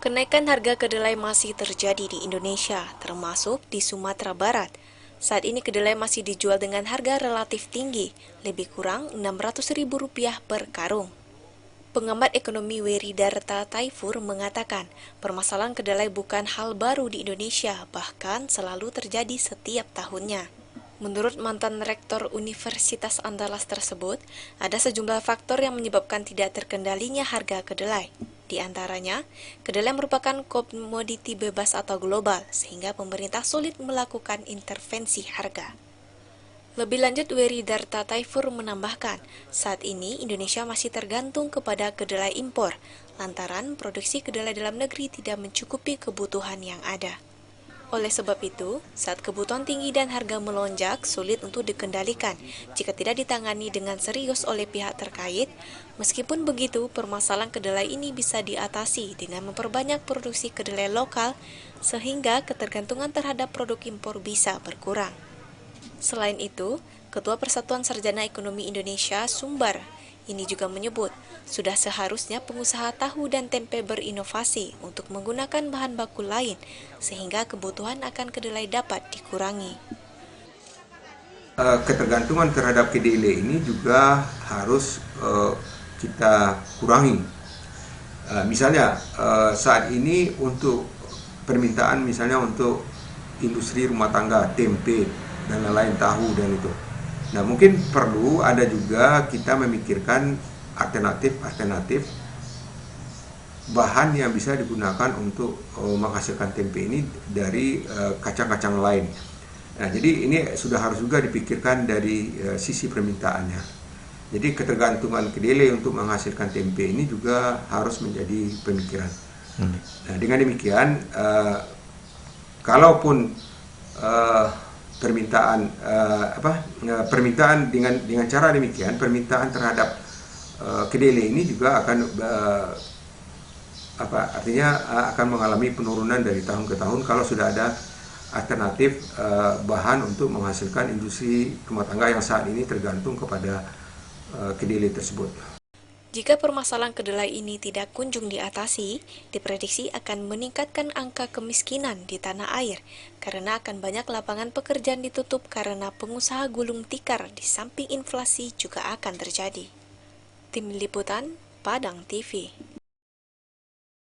Kenaikan harga kedelai masih terjadi di Indonesia, termasuk di Sumatera Barat. Saat ini kedelai masih dijual dengan harga relatif tinggi, lebih kurang Rp600.000 per karung. Pengamat ekonomi Weridarta Taifur mengatakan, permasalahan kedelai bukan hal baru di Indonesia, bahkan selalu terjadi setiap tahunnya. Menurut mantan rektor Universitas Andalas tersebut, ada sejumlah faktor yang menyebabkan tidak terkendalinya harga kedelai. Di antaranya, kedelai merupakan komoditi bebas atau global, sehingga pemerintah sulit melakukan intervensi harga. Lebih lanjut, Weridarta Taifur menambahkan, saat ini Indonesia masih tergantung kepada kedelai impor, lantaran produksi kedelai dalam negeri tidak mencukupi kebutuhan yang ada. Oleh sebab itu, saat kebutuhan tinggi dan harga melonjak, sulit untuk dikendalikan jika tidak ditangani dengan serius oleh pihak terkait. Meskipun begitu, permasalahan kedelai ini bisa diatasi dengan memperbanyak produksi kedelai lokal, sehingga ketergantungan terhadap produk impor bisa berkurang. Selain itu, Ketua Persatuan Sarjana Ekonomi Indonesia, Sumbar, ini juga menyebut, sudah seharusnya pengusaha tahu dan tempe berinovasi untuk menggunakan bahan baku lain, sehingga kebutuhan akan kedelai dapat dikurangi. Ketergantungan terhadap kedelai ini juga harus kita kurangi. Misalnya saat ini untuk permintaan misalnya untuk industri rumah tangga, tempe dan lain-lain, tahu dan itu. Nah, mungkin perlu ada juga kita memikirkan alternatif bahan yang bisa digunakan untuk menghasilkan tempe ini dari kacang-kacang lain. Nah, jadi ini sudah harus juga dipikirkan dari sisi permintaannya. Jadi ketergantungan kedelai untuk menghasilkan tempe ini juga harus menjadi pemikiran. Nah, dengan demikian, kalaupun permintaan dengan cara demikian, permintaan terhadap kedelai ini juga akan akan mengalami penurunan dari tahun ke tahun kalau sudah ada alternatif bahan untuk menghasilkan industri rumah tangga yang saat ini tergantung kepada kedelai tersebut. Jika permasalahan kedelai ini tidak kunjung diatasi, diprediksi akan meningkatkan angka kemiskinan di tanah air, karena akan banyak lapangan pekerjaan ditutup karena pengusaha gulung tikar di samping inflasi juga akan terjadi. Tim Liputan, Padang TV.